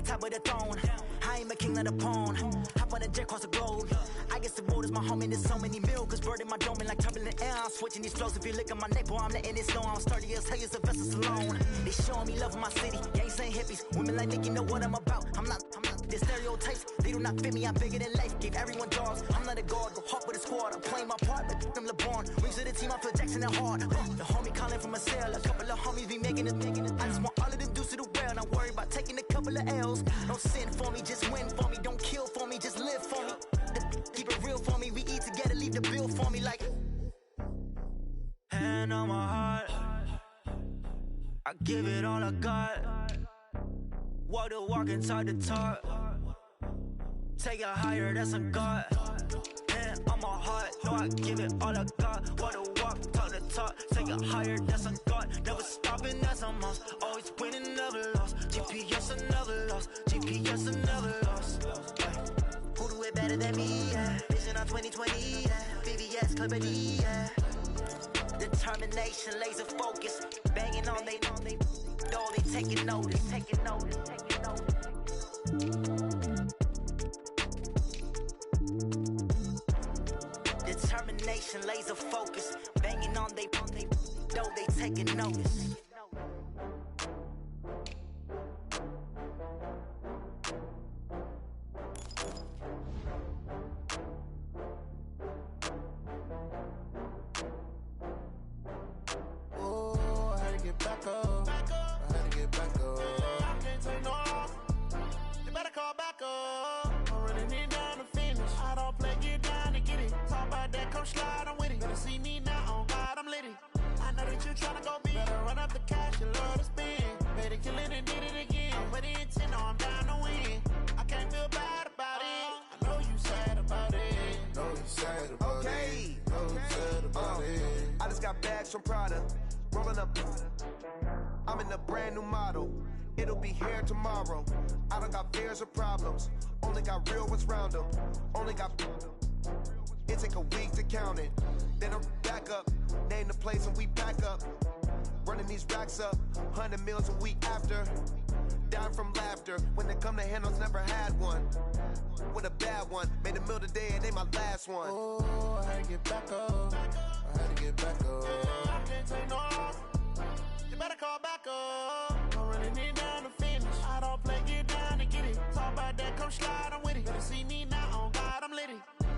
on top of the throne. I ain't a king of the pawn. Hop on a jet across the globe. I guess the world is my home and there's so many milk. Bird in my dome and like turbulent air. I'm switching these flows. If you look at my neck, boy, I'm letting it slow. I'm sturdy as hell as a vessel alone. They showing me love in my city. Gangsta and hippies. Women like Nick, you know what I'm about. I'm not the stereotypes. They do not fit me. I'm bigger than life. Give everyone jobs. I'm not a guard. Go hard with a squad. I'm playing my part, but I'm LeBron. Rings to the team. I feel Jackson and hard. The homie calling from a cell. A couple of homies be making it. I just want all of them dudes to do well. Not worry about taking a couple of L's. Don't sin for me, just win for me. Don't kill for me, just live for me. Keep it real for me. We eat together, leave the bill for me like. Hand on my heart, I give it all I got. Walk the walk and talk the talk. Take it higher, that's a God. Hand on my heart, no, I give it all I got. Walk the walk, talk the talk. Take it higher, that's a God. Never stopping, that's a must. Always winning, never lost. GPS, I never lost. GPS, I never lost. Who do it better than me? Yeah. Vision on 2020. Yeah. VVS, Clarity. Yeah. Determination, laser focus. Banging on they door, they taking notice. Taking notice. Taking notice. Determination, laser focus. Banging on they door, they taking notice. Back up. I had to get back up. I can't take no off. You better call back up. I'm running it down to finish. I don't play, get down to get it. Talk about that, come slide, I'm with it. Better see me now, on God, I'm lit it. I know that you tryna go big. Better run up the cash, you love to spend. Better kill it and did it again. I'm with the intent, no, I'm down to win. I can't feel bad about it. I know you sad about it. Know you sad about it. Know you sad about it. I just got bags from Prada. Rolling up, I'm in a brand new model. It'll be here tomorrow. I don't got fears or problems. Only got real ones round them. Only got. It take a week to count it. Then I'm back up. Name the place and we pack up. Running these racks up. 100 meals a week after. Down from laughter. When they come to handles, never had one. With a bad one. Made a meal today and they my last one. Oh, I had to get back up. I had to get back up. I can't take no off. You better call back up. I'm running it down to finish. I don't play, get down to get it. Talk about that, come slide, I'm with it. Better see me now, on God, I'm lit it.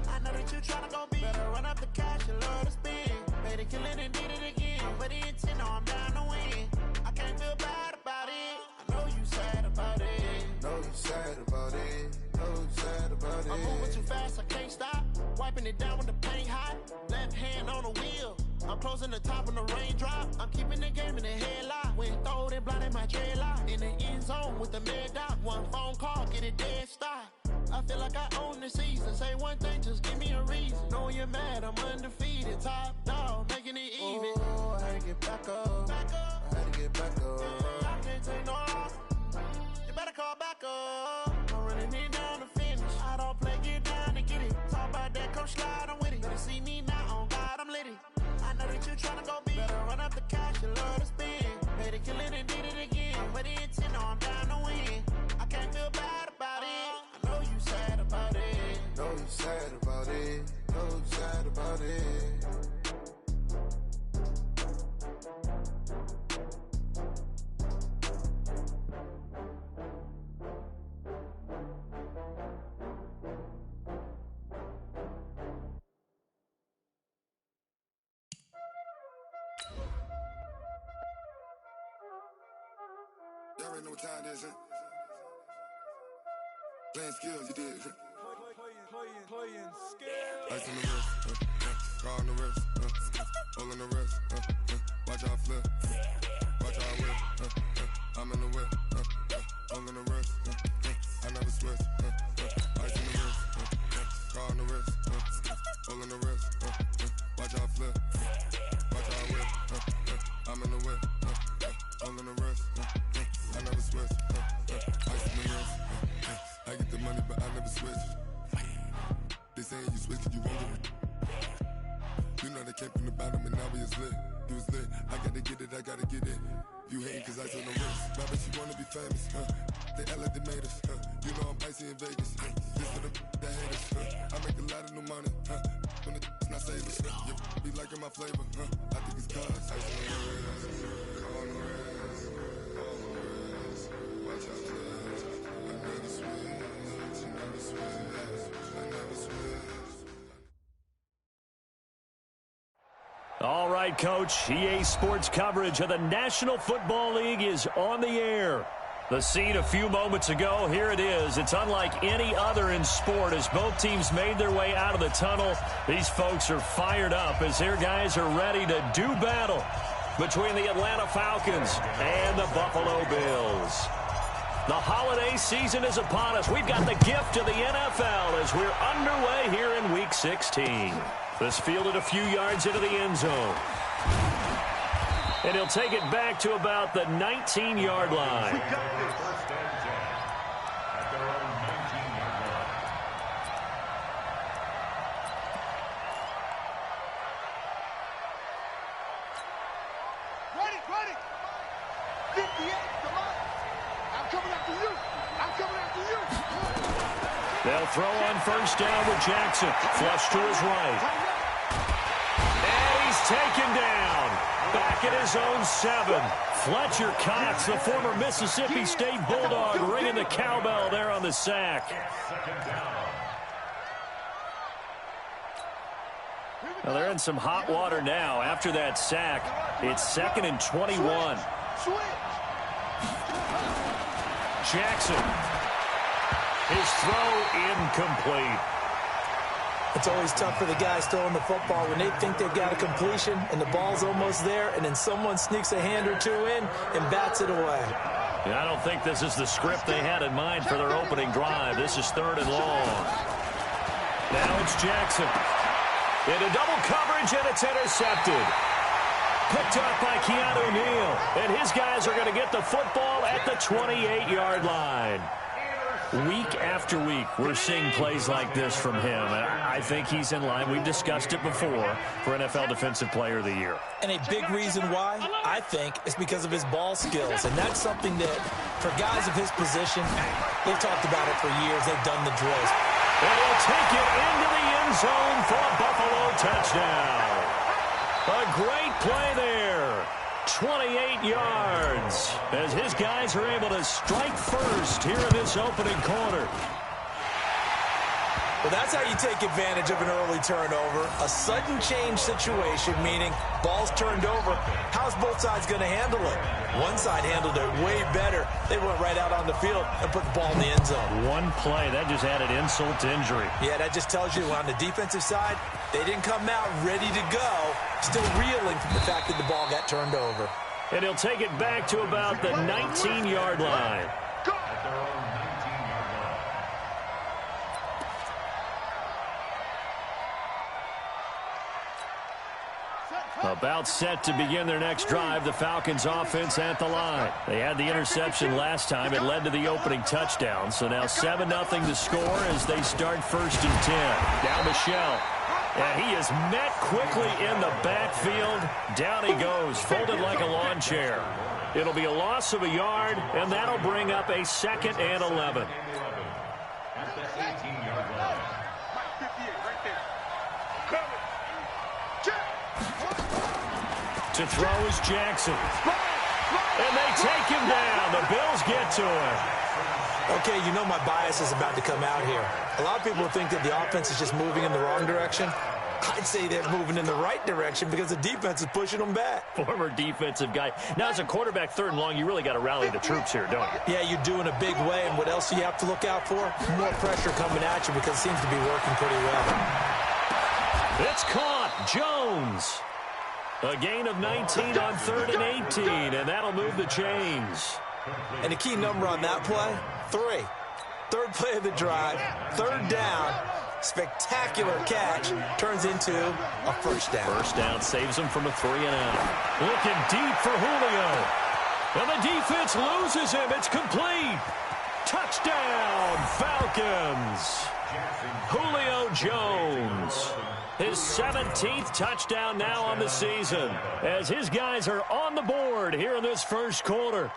I know that you tryna go big. Better run up the cash, you love to spend. Better kill it and did it again. But the intent, no, I'm down to win. I can't feel bad about it. I know you sad about it. Know you sad about it. Know you sad about it. I'm moving too fast, I can't stop. Wiping it down when the paint hot. Left hand on the wheel. I'm closing the top when the raindrop. I'm keeping the game in the headlock. When throw it blind in my dreadlock. In the end zone with the mad dot. One phone call, get it dead stop. I feel like I own the season. Say one thing, just give me a reason. Knowing you're mad, I'm undefeated. Top dog, making it even. Oh, I had to get back up. I had to get back up. I can't take no off. You better call back up. I'm running it down to finish. I don't play, get down to get it. Talk about that, come slide, I'm with it. Better see me now, on God, I'm lit it. I know that you tryna go big. Better run up the cash, you love to spend. Better kill it and did it again. But the intent, no, I'm down to win. I can't feel bad about it. I know you sad about it. Know you sad about it. Know you sad about it. Y'all already know what time it is, huh? Playing skills, you did. Playing skills. Ice on the wrist, car on the wrist, hole in the wrist, watch out flip, watch out whip, I'm in the whip, hole in the wrist, I never switch, ice on the wrist, car on the wrist, hole in the wrist, watch out flip, watch out whip, I'm in the whip, hole in the wrist, I never switch, ice on the wrist, I get the money but I never switch. They saying you switch, you won't get it. You know they came from the bottom and now we is lit. You was lit, I gotta get it, I gotta get it. You hating cause I on the wrist. Now but you wanna be famous, huh? They act like they made us. You know I'm icy in Vegas. This for the that hate us. I make a lot of new money. When it's not savers. You be liking my flavor. I think it's cause. Ice on the wrist. On the wrist. On the wrist. Watch out, please. I never switch. I never switch. I never switch. All right, Coach. EA Sports coverage of the National Football League is on the air. The scene a few moments ago, here it is. It's unlike any other in sport as both teams made their way out of the tunnel. These folks are fired up as their guys are ready to do battle between the Atlanta Falcons and the Buffalo Bills. The holiday season is upon us. We've got the gift of the NFL as we're underway here in Week 16. This fielded a few yards into the end zone. And he'll take it back to about the 19-yard line. Ready. 58, come on. I'm coming after you. They'll throw on first down with Jackson. Flush to his right. And he's taken down. Back at his own 7. Fletcher Cox, the former Mississippi State Bulldog, ringing the cowbell there on the sack. Well, they're in some hot water now. After that sack, it's 2nd and 21. Jackson. His throw incomplete. It's always tough for the guys throwing the football when they think they've got a completion and the ball's almost there, and then someone sneaks a hand or two in and bats it away. Yeah, I don't think this is the script they had in mind for their opening drive. This is 3rd and long. Now it's Jackson. Into double coverage, and it's intercepted. Picked up by Keanu Neal, and his guys are going to get the football at the 28-yard line. Week after week, we're seeing plays like this from him. And I think he's in line. We've discussed it before for NFL Defensive Player of the Year. And a big reason why, I think, is because of his ball skills. And that's something that, for guys of his position, they've talked about it for years. They've done the drills. And he'll take it into the end zone for a Buffalo touchdown. A great play there. 28 yards as his guys are able to strike first here in this opening quarter. Well, that's how you take advantage of an early turnover. A sudden change situation, meaning ball's turned over. How's both sides going to handle it? One side handled it way better. They went right out on the field and put the ball in the end zone. One play, that just added insult to injury. Yeah, that just tells you on the defensive side, they didn't come out ready to go, still reeling from the fact that the ball got turned over. And he'll take it back to about the 19-yard line. About set to begin their next drive, the Falcons offense at the line. They had the interception last time. It led to the opening touchdown. So now 7-0 to score as they start 1st and 10. Down Michelle. And he is met quickly in the backfield. Down he goes, folded like a lawn chair. It'll be a loss of a yard, and that'll bring up a 2nd and 11. To throw is Jackson. And they take him down. The Bills get to him. Okay, you know my bias is about to come out here. A lot of people think that the offense is just moving in the wrong direction. I'd say they're moving in the right direction because the defense is pushing them back. Former defensive guy. Now, as a quarterback, 3rd and long, you really got to rally the troops here, don't you? Yeah, you do in a big way. And what else do you have to look out for? More pressure coming at you because it seems to be working pretty well. It's caught. Jones. A gain of 19 on 3rd and 18, and that'll move the chains. And the key number on that play, 3. 3rd play of the drive, 3rd down, spectacular catch, turns into a 1st down. 1st down saves them from a 3-and-out. Looking deep for Julio. And the defense loses him. It's complete. Touchdown, Falcons. Julio Jones. His 17th touchdown now on the season as his guys are on the board here in this 1st quarter.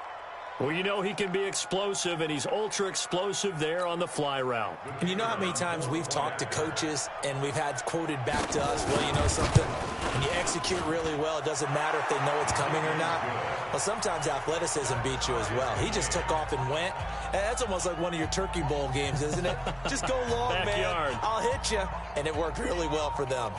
Well, you know he can be explosive, and he's ultra-explosive there on the fly route. And you know how many times we've talked to coaches and we've had quoted back to us, well, you know something? When you execute really well, it doesn't matter if they know it's coming or not. Well, sometimes athleticism beats you as well. He just took off and went. And that's almost like one of your Turkey Bowl games, isn't it? Just go long, Backyard. man. I'll hit you. And it worked really well for them.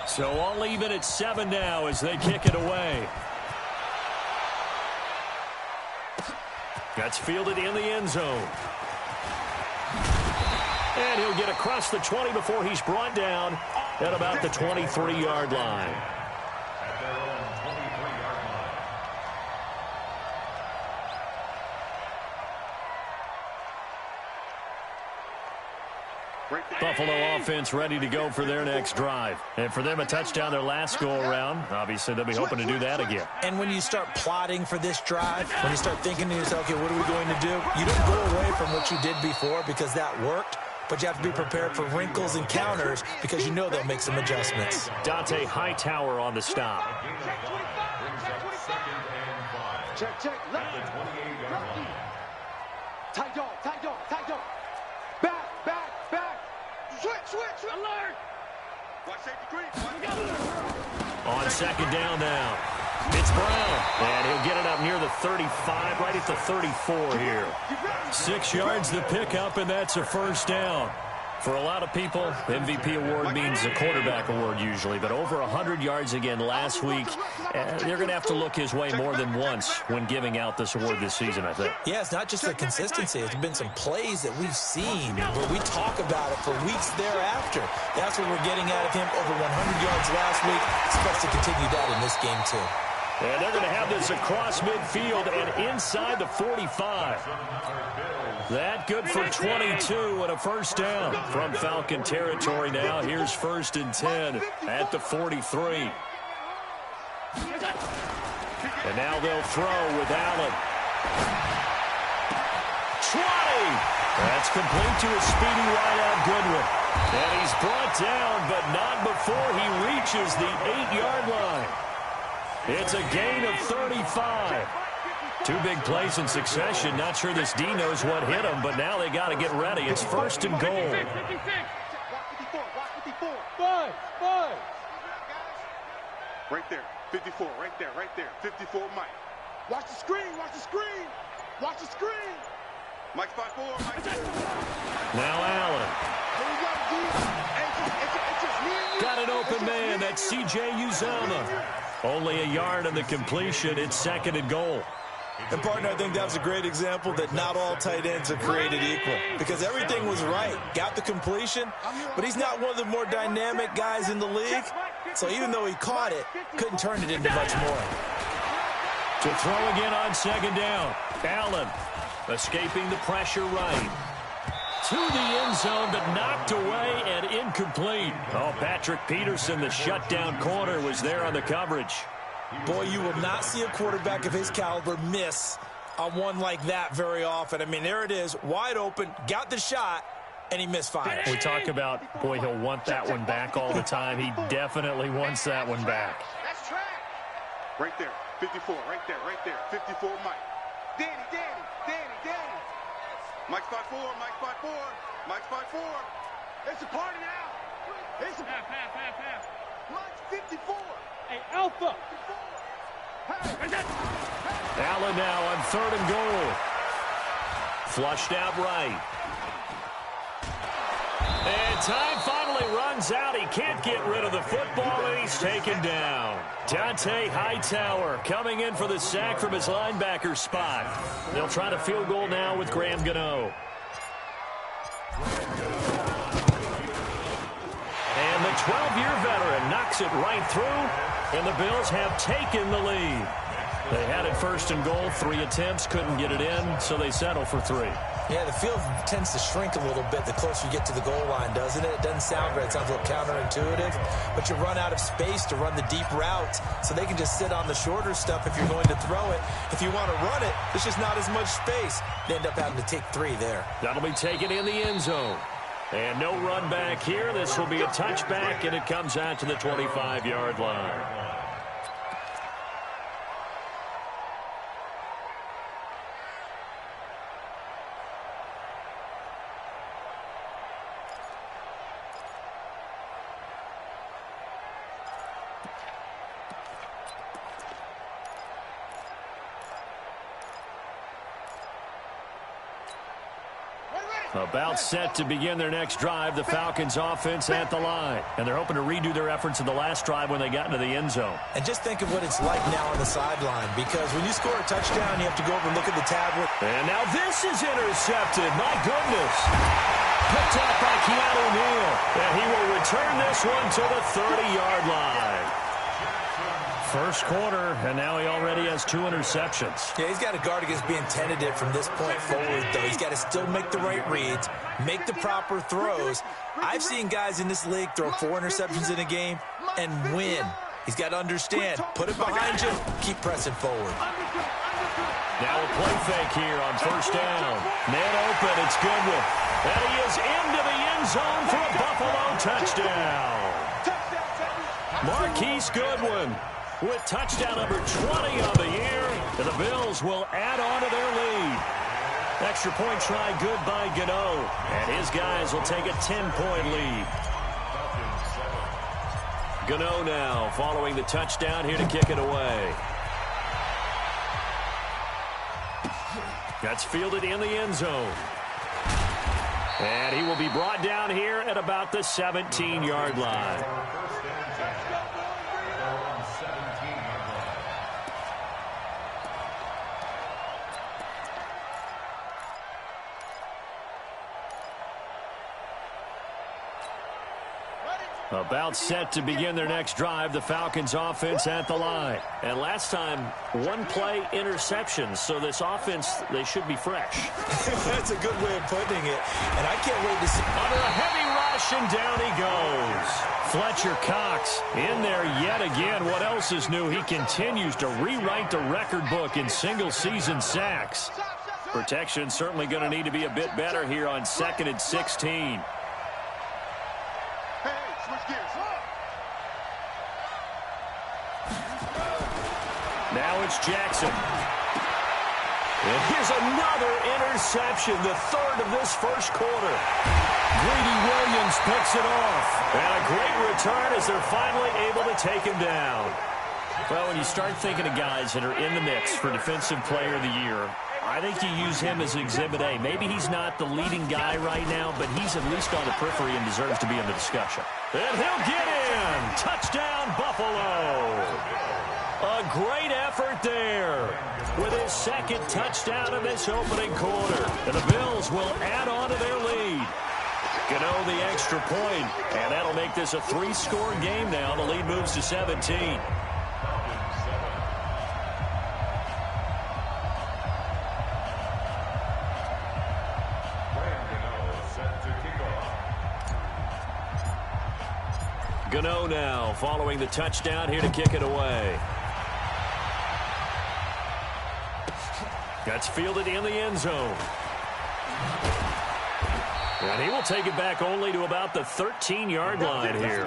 So all even at 7 now as they kick it away. That's fielded in the end zone. And he'll get across the 20 before he's brought down at about the 23-yard line. Buffalo offense ready to go for their next drive. And for them, a touchdown their last go-around. Obviously, they'll be hoping to do that again. And when you start plotting for this drive, when you start thinking to yourself, okay, what are we going to do? You don't go away from what you did before because that worked, but you have to be prepared for wrinkles and counters because you know they'll make some adjustments. Dante Hightower on the stop. Check, left. Tight dog. Back. Switch. Alert. Watch safety creep. On second down now. It's Brown. And he'll get it up near the 35, right at the 34 here. 6 yards the pickup, and that's a first down. For a lot of people, MVP award means a quarterback award usually, but over 100 yards again last week. They're going to have to look his way more than once when giving out this award this season, I think. Yeah, it's not just the consistency. There's been some plays that we've seen where we talk about it for weeks thereafter. That's what we're getting out of him. Over 100 yards last week. Expects to continue that in this game, too. And they're going to have this across midfield and inside the 45. That good for 22 and a first down from Falcon territory now. Here's 1st and 10 at the 43. And now they'll throw with Allen. 20! That's complete to a speedy wideout Goodwin. And he's brought down, but not before he reaches the 8-yard line. It's a gain of 35. 2 big plays in succession. Not sure this D knows what hit him, but now they got to get ready. It's 1st and goal. Right there. 54. Right there. 54, Mike. Watch the screen. Mike spot 4. Now Allen. Got an open man. That's C.J. Uzomah. Only a yard on the completion. It's 2nd and goal. And, partner, I think that was a great example that not all tight ends are created equal because everything was right. Got the completion, but he's not one of the more dynamic guys in the league. So even though he caught it, couldn't turn it into much more. To throw again on 2nd down. Allen escaping the pressure right. To the end zone, but knocked away and incomplete. Oh, Patrick Peterson, the shutdown corner, was there on the coverage. Boy, you will not see a quarterback of his caliber miss on one like that very often. I mean, there it is, wide open, got the shot, and he misfired. We talk about, boy, he'll want that one back all the time. He definitely wants that one back. That's track. Right there. 54. Right there. 54, Mike. Danny. Mike spot 4. Mike spot 4. It's a party now. It's a pass. Mike's 54. Hey, Alpha. Allen now on 3rd and goal. Flushed out right. And time finally runs out. He can't get rid of the football, and he's taken down. Dante Hightower coming in for the sack from his linebacker spot. They'll try to field goal now with Graham Gano. And the 12-year veteran knocks it right through, and the Bills have taken the lead. They had it 1st and goal, 3 attempts, couldn't get it in, so they settle for 3. Yeah, the field tends to shrink a little bit the closer you get to the goal line, doesn't it? It doesn't sound great. It sounds a little counterintuitive. But you run out of space to run the deep routes, so they can just sit on the shorter stuff if you're going to throw it. If you want to run it, there's just not as much space. They end up having to take 3 there. That'll be taken in the end zone. And no run back here. This will be a touchback, and it comes out to the 25-yard line. About set to begin their next drive, the Falcons offense at the line. And they're hoping to redo their efforts in the last drive when they got into the end zone. And just think of what it's like now on the sideline, because when you score a touchdown, you have to go over and look at the tablet. And now this is intercepted. My goodness. Picked off by Keanu Neal. And he will return this one to the 30-yard line. First quarter, and now he already has 2 interceptions. Yeah, he's got to guard against being tentative from this point forward, though. He's got to still make the right reads, make the proper throws. I've seen guys in this league throw 4 interceptions in a game and win. He's got to understand, put it behind you, keep pressing forward. Now a play fake here on first down. Man open, it's Goodwin. And he is into the end zone for a Buffalo touchdown. Marquise Goodwin with touchdown number 20 of the year, and the Bills will add on to their lead. Extra point try good by Gano, and his guys will take a 10-point lead. Gano now following the touchdown here to kick it away. That's fielded in the end zone. And he will be brought down here at about the 17-yard line. About set to begin their next drive, the Falcons offense at the line. And last time, 1-play interceptions, so this offense, they should be fresh. That's a good way of putting it, and I can't wait to see. Under a heavy rush, and down he goes. Fletcher Cox in there yet again. What else is new? He continues to rewrite the record book in single-season sacks. Protection certainly going to need to be a bit better here on 2nd and 16. Now it's Jackson. And here's another interception, the 3rd of this first quarter. Greedy Williams picks it off. And a great return as they're finally able to take him down. Well, when you start thinking of guys that are in the mix for Defensive Player of the Year, I think you use him as Exhibit A. Maybe he's not the leading guy right now, but he's at least on the periphery and deserves to be in the discussion. And he'll get in. Touchdown, Buffalo. A great effort there with his 2nd touchdown in this opening quarter. And the Bills will add on to their lead. Gano the extra point, and that'll make this a 3-score game now. The lead moves to 17. Gano now following the touchdown here to kick it away. That's fielded in the end zone. And he will take it back only to about the 13-yard line here.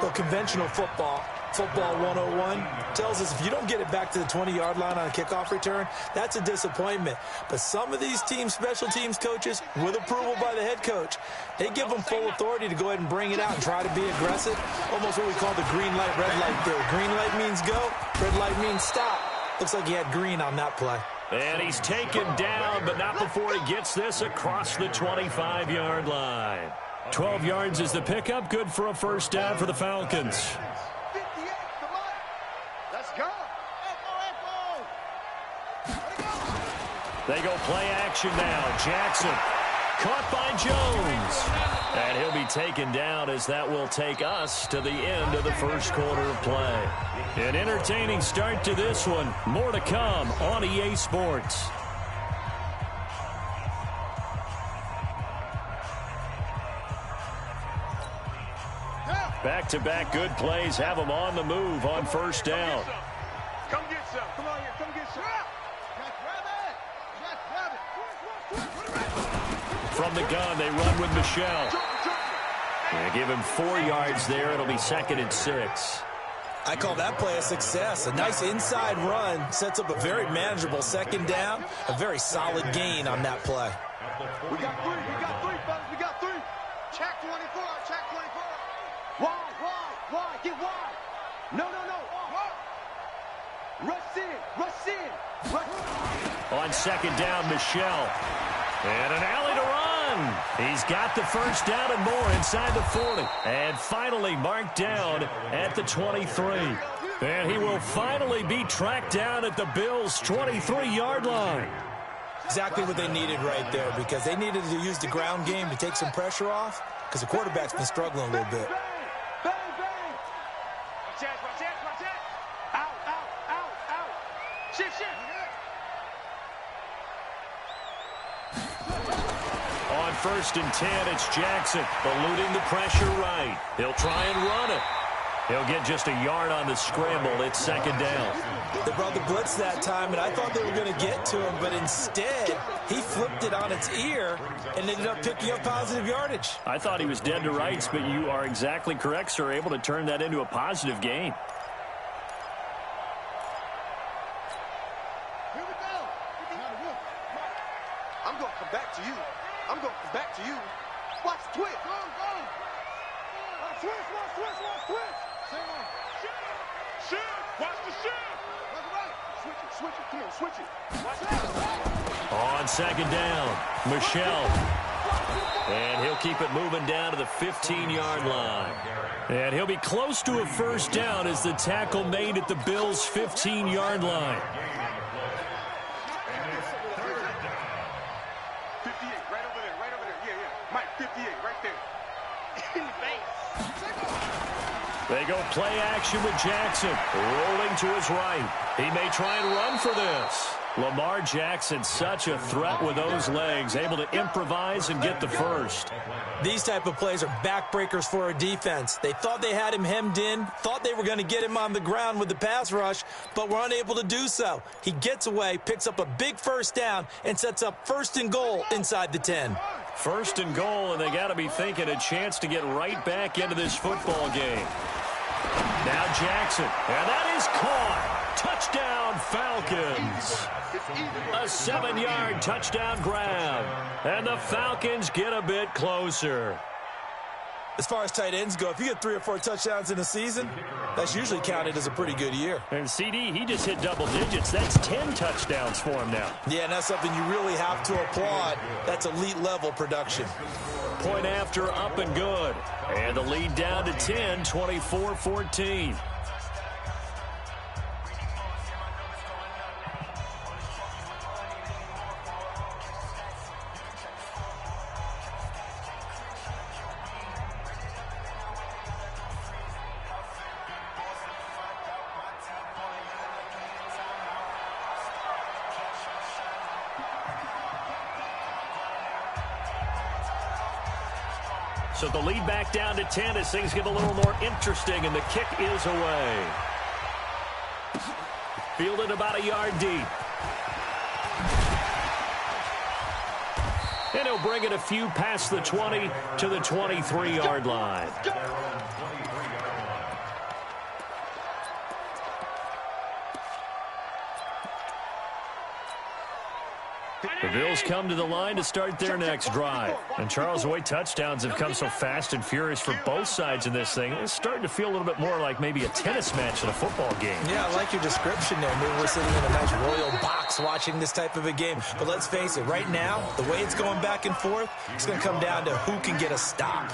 Well, conventional football 101, tells us if you don't get it back to the 20-yard line on a kickoff return, that's a disappointment. But some of these teams, special teams coaches, with approval by the head coach, they give them full authority to go ahead and bring it out and try to be aggressive. Almost what we call the green light, red light theory. Green light means go, red light means stop. Looks like he had green on that play. And he's taken down, but not before he gets this across the 25-yard line. 12 yards is the pickup. Good for a first down for the Falcons. Let's go. They go play action now. Jackson caught by Jones. And he'll be taken down as that will take us to the end of the first quarter of play. An entertaining start to this one. More to come on EA Sports. Back-to-back good plays have them on the move on first down. Come get some. Come on here. Come get some. From the gun, they run with Michelle. They give him 4 yards there. It'll be 2nd and 6. I call that play a success. A nice inside run sets up a very manageable 2nd down. A very solid gain on that play. We got 3. We got 3, fellas. We got 3. Check 24. Check 24. Wide. Get wide. No. Rush in. On 2nd down, Michelle. And an alley to run. He's got the first down and more inside the 40. And finally marked down at the 23. And he will finally be tracked down at the Bills' 23-yard line. Exactly what they needed right there, because they needed to use the ground game to take some pressure off, because the quarterback's been struggling a little bit. Bang. Watch it. Out. Shift. On 1st and 10, it's Jackson eluding the pressure right. He'll try and run it. He'll get just a yard on the scramble. It's 2nd down. They brought the blitz that time, and I thought they were going to get to him, but instead he flipped it on its ear and ended up picking up positive yardage. I thought he was dead to rights, but you are exactly correct, sir. Able to turn that into a positive gain. Here we go. I'm going to come back to you. Watch the twitch. Go. Switch. Shift. Watch the shift. Switch it. Come on, switch it. Watch it. On 2nd down, Michelle. And he'll keep it moving down to the 15-yard line. And he'll be close to a first down as the tackle made at the Bills' 15-yard line. 58, right over there. Yeah. Mike, 58, right there. In the base. They go play action with Jackson, rolling to his right. He may try and run for this. Lamar Jackson, such a threat with those legs, able to improvise and get the first. These type of plays are backbreakers for a defense. They thought they had him hemmed in, thought they were going to get him on the ground with the pass rush, but were unable to do so. He gets away, picks up a big first down, and sets up 1st and goal inside the 10. 1st and goal, and they got to be thinking a chance to get right back into this football game. Now Jackson, and that is caught. Touchdown, Falcons. A 7-yard touchdown grab. And the Falcons get a bit closer. As far as tight ends go, if you get 3 or 4 touchdowns in a season, that's usually counted as a pretty good year. And CD, he just hit double digits. That's 10 touchdowns for him now. Yeah, and that's something you really have to applaud. That's elite level production. Point after, up and good. And the lead down to 10, 24-14. So the lead back down to 10 as things get a little more interesting, and the kick is away. Fielded about a yard deep. And he'll bring it a few past the 20 to the 23-yard line. The Bills come to the line to start their next drive. And Charles, the way touchdowns have come so fast and furious for both sides in this thing, it's starting to feel a little bit more like maybe a tennis match than a football game. Yeah, I like your description there. Maybe we're sitting in a nice royal box watching this type of a game. But let's face it, right now, the way it's going back and forth, it's going to come down to who can get a stop.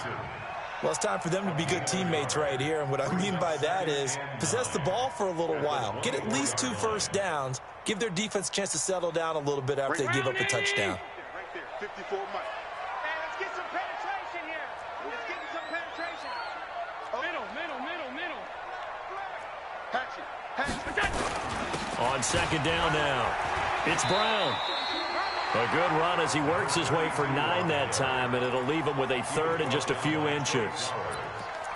Well, it's time for them to be good teammates right here. And what I mean by that is possess the ball for a little while. Get at least 2 first downs. Give their defense a chance to settle down a little bit after they give up a touchdown. Right there, 54 Mike. Hey, let's get some penetration here. Let's get some penetration. Middle. Hatchet. On second down now, it's Brown. A good run as he works his way for 9 that time, and it'll leave him with a 3rd and just a few inches.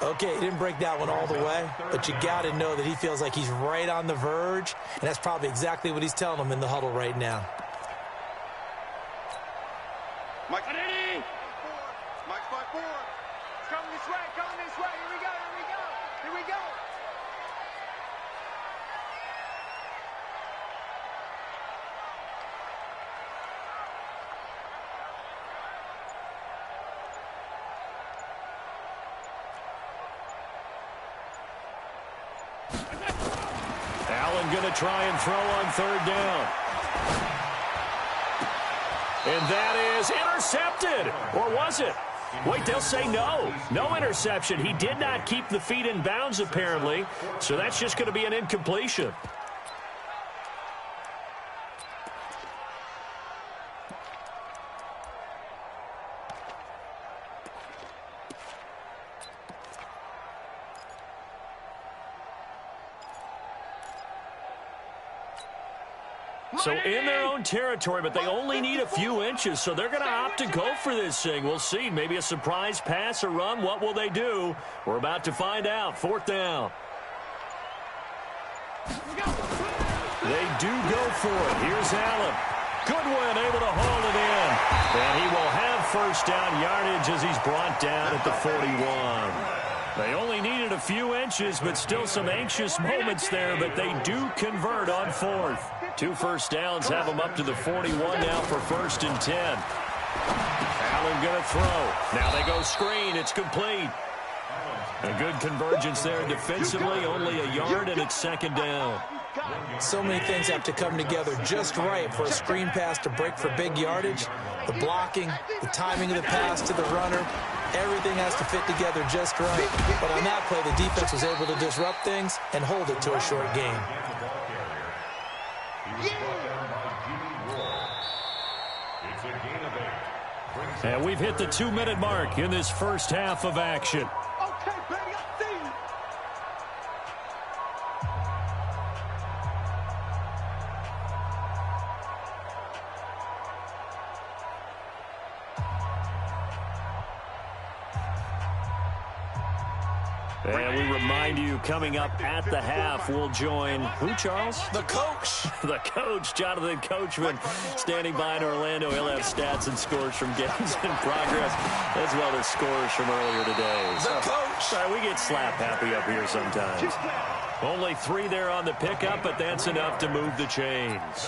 Okay, he didn't break that one all the way, but you got to know that he feels like he's right on the verge, and that's probably exactly what he's telling them in the huddle right now. Mike's 5-4. Mike's 5-4. It's coming this way, coming this way. Here we go, here we go, here we go. Allen going to try and throw on third down. And that is intercepted. Or was it? Wait, they'll say no. No interception. He did not keep the feet in bounds, apparently. So that's just going to be an incompletion. So in their own territory, but they only need a few inches, so they're going to opt to go for this thing. We'll see. Maybe a surprise pass or run. What will they do? We're about to find out. Fourth down. They do go for it. Here's Allen. Goodwin able to haul it in. And he will have first down yardage as he's brought down at the 41. They only needed a few inches, but still some anxious moments there, but they do convert on fourth. 2 first downs have them up to the 41 now for 1st and 10. Allen going to throw. Now they go screen. It's complete. A good convergence there defensively, only a yard, and it's 2nd down. So many things have to come together just right for a screen pass to break for big yardage. The blocking, the timing of the pass to the runner, everything has to fit together just right. But on that play, the defense was able to disrupt things and hold it to a short game. And we've hit the 2-minute mark in this first half of action. Okay, baby, I see you. And we remind you, coming up at the half, we'll join who, Charles? The coach. The coach, Jonathan Coachman, standing by in Orlando. He'll have stats and scores from games in progress, as well as scores from earlier today. The coach. Sorry, we get slap happy up here sometimes. Only 3 there on the pickup, but that's enough to move the chains.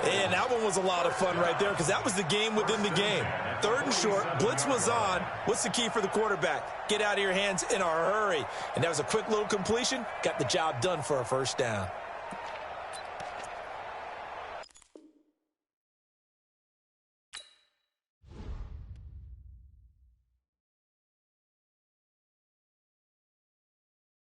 And that one was a lot of fun right there because that was the game within the game. 3rd and short, blitz was on. What's the key for the quarterback? Get out of your hands in a hurry. And that was a quick little completion. Got the job done for a first down.